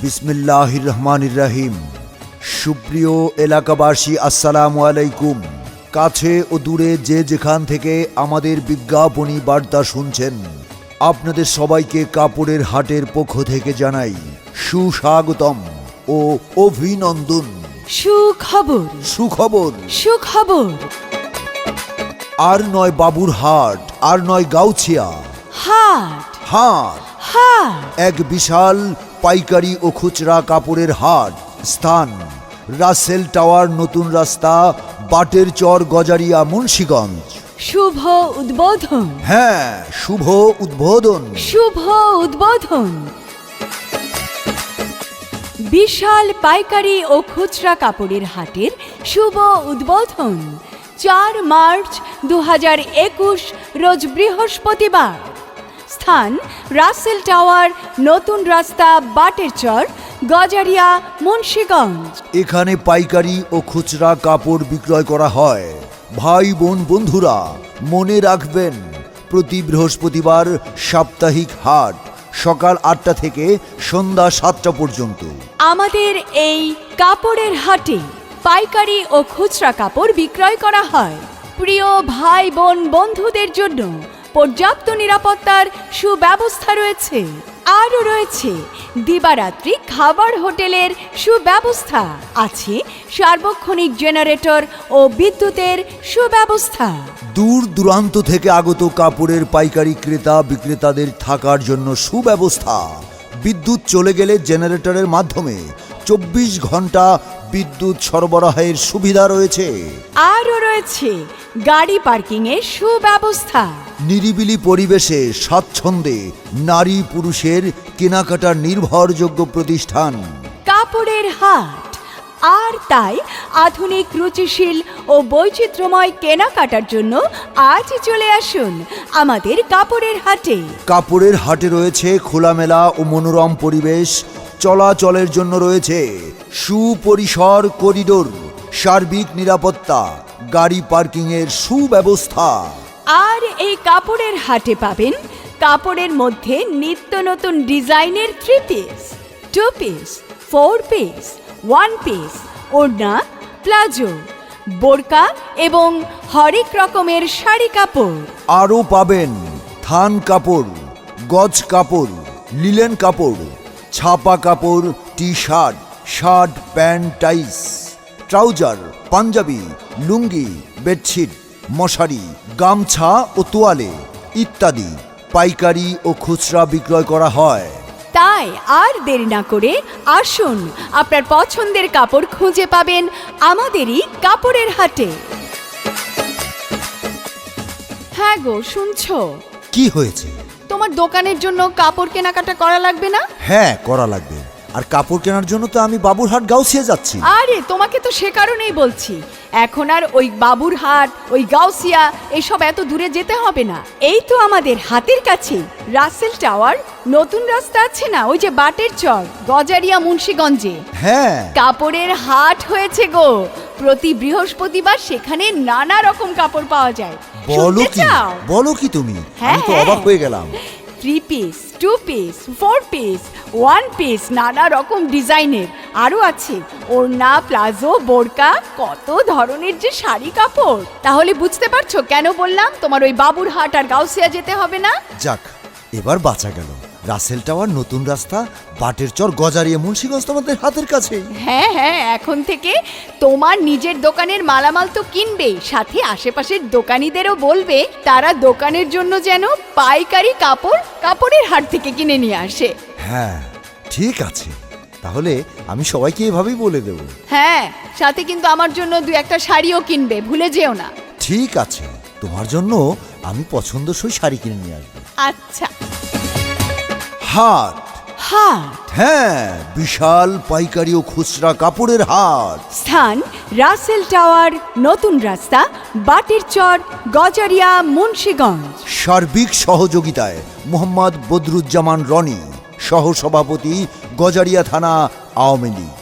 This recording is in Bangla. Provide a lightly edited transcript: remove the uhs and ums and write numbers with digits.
বিসমিল্লাহির রহমানির রহিম। সুপ্রিয় এলাকাবাসী, আসসালামু আলাইকুম। কাছে ও দূরে যে যেখান থেকে আমাদের বিজ্ঞাপনী বার্তা শুনছেন, আপনাদের সবাইকে কাপড়ের হাটের পক্ষ থেকে জানাই সুস্বাগতম ও অভিনন্দন। সুখবর সুখবর সুখবর। আর নয় বাবুর হাট, আর নয় গাউছিয়া হাট হাট, হাট। এক বিশাল পাইকারি ও খুচরা কাপড়ের হাট। স্থান রাসেল টাওয়ার, নতুন রাস্তা, বাটের চর, গজারিয়া, মুন্সিগঞ্জ। শুভ উদ্বোধন। হ্যাঁ, শুভ উদ্বোধন। শুভ উদ্বোধন। বিশাল পাইকারি ও খুচরা কাপড়ের হাটের শুভ উদ্বোধন 4 মার্চ 2021 রোজ বৃহস্পতিবার। স্থান রাসেল টাওয়ার, নতুন রাস্তা, বাটের চর, গজারিয়া, মুন্সিগঞ্জ। এখানে পাইকারি ও খুচরা কাপড় বিক্রয় করা হয়। ভাই বোন বন্ধুরা, মনে রাখবেন, প্রতি বৃহস্পতিবার সাপ্তাহিক হাট সকাল 8টা থেকে সন্ধ্যা 7টা পর্যন্ত। আমাদের এই কাপড়ের হাটে পাইকারি ও খুচরা কাপড় বিক্রয় করা হয়। প্রিয় ভাই বোন বন্ধুদের জন্য পর্যাপ্ত নিরাপত্তার সুব্যবস্থা রয়েছে। আরও রয়েছে দিবারাত্রি খাবার হোটেলের সুব্যবস্থা। আছে সার্বক্ষণিক জেনারেটর ও বিদ্যুতের সুব্যবস্থা। দূর দূরান্ত থেকে আগত কাপড়ের পাইকারি ক্রেতা বিক্রেতাদের থাকার জন্য সুব্যবস্থা। বিদ্যুৎ চলে গেলে জেনারেটরের মাধ্যমে 24 ঘন্টা বিদ্যুৎ সরবরাহের সুবিধা রয়েছে। আরও রয়েছে গাড়ি পার্কিংয়ের সুব্যবস্থা। নিরিবিলি পরিবেশে স্বাচ্ছন্দ্যে নারী পুরুষের কেনাকাটার নির্ভরযোগ্য প্রতিষ্ঠান কাপড়ের হাট। আর তাই আধুনিক, রুচিশীল ও বৈচিত্র্যময় কেনাকাটার জন্য আজই চলে আসুন আমাদের কাপড়ের হাটে। কাপড়ের হাটে রয়েছে খোলামেলা ও মনোরম পরিবেশ। চলাচলের জন্য রয়েছে সুপরিসর করিডোর, সার্বিক নিরাপত্তা, গাড়ি পার্কিংয়ের সুব্যবস্থা। আর এই কাপড়ের হাটে পাবেন কাপড়ের মধ্যে নিত্য নতুন ডিজাইনের 3 পিস, 2 পিস, 4 পিস, 1 পিস, ওড়না, প্লাজো, বোরকা এবং হরেক রকমের শাড়ি কাপড়। আরও পাবেন থান কাপড়, গজ কাপড়, লিলেন কাপড়, ছাপা কাপড়, টি শার্ট, শার্ট, প্যান্ট, টাইস, ট্রাউজার, পাঞ্জাবি, লুঙ্গি, বেডশিট, মশারি, গামছা ও তোয়ালে ইত্যাদি পাইকারি ও খুচরা বিক্রয় করা হয়। তাই আর দেরি না করে আসুন, আপনার পছন্দের কাপড় খুঁজে পাবেন আমাদেরই কাপড়ের হাটে। হ্যাঁ গো, শুনছো? কি হয়েছে? তোমার দোকানের জন্য কাপড় কেনাকাটা করা লাগবে না? হ্যাঁ, করা লাগবে। আর কাপড় কেনার জন্য তো আমি বাবুরহাট গাউছিয়া যাচ্ছি। আরে তোমাকে তো সে কারণেই বলছি, এখন আর ওই বাবুরহাট, ওই গাউসিয়া এসব এত দূরে যেতে হবে না। এই তো আমাদের হাতের কাছে রাসেল টাওয়ার, নতুন রাস্তা আছে না, ওই যে বাটের চর, গজারিয়া, মুন্সিগঞ্জে। হ্যাঁ, কাপড়ের হাট হয়েছে গো। প্রতি বৃহস্পতিবার সেখানে নানা রকম কাপড় পাওয়া যায়। বলো শুনতে কি? চাও? বলো কি তুমি? হ্যাঁ, আমি তো হ্যাঁ। অবাক হয়ে গেলাম। 3 পিস, 2 পিস, 4 পিস, 1 পিস, নানা রকম ডিজাইনের। আরও আছে ওড়না, প্লাজো, বোরকা, কত ধরনের যে শাড়ি কাপড়। তাহলে বুঝতে পারছো কেন বললাম তোমার ওই বাবুরহাট আর গাউসিয়া যেতে হবে না। যাক, এবার বাঁচা গেল। রাসেল টাওয়ার, নতুন রাস্তা, বাটের চর, গজারিয়া, মুন্সিগঞ্জ তোমাদের হাতের কাছে। হ্যাঁ হ্যাঁ, এখন থেকে তোমার নিজের দোকানের মালামাল তো কিনবে, সাথে আশেপাশের দোকানিদেরও বলবে তারা দোকানের জন্য যেন পাইকারি কাপড় কাপড়ের হাট থেকে কিনে নিয়ে আসে। হ্যাঁ, ঠিক আছে। তাহলে আমি সবাইকে এভাবেই বলে দেব। হ্যাঁ, সাথে কিন্তু আমার জন্য 2-1টা শাড়িও কিনবে, ভুলে যেও না। ঠিক আছে, তোমার জন্য আমি পছন্দসই শাড়ি কিনে নিয়ে আসবো। আচ্ছা। হাট। হাট। হ্যাঁ, বিশাল পাইকারি ও খুচরা কাপড়ের হাট। স্থান রাসেল টাওয়ার, নতুন রাস্তা, বাটের চর, গজারিয়া, মুন্সিগঞ্জ। সার্বিক সহযোগিতায় মোহাম্মদ বদরুজ্জামান রনি, সহসভাপতি, গজারিয়া থানা আওয়ামী লীগ।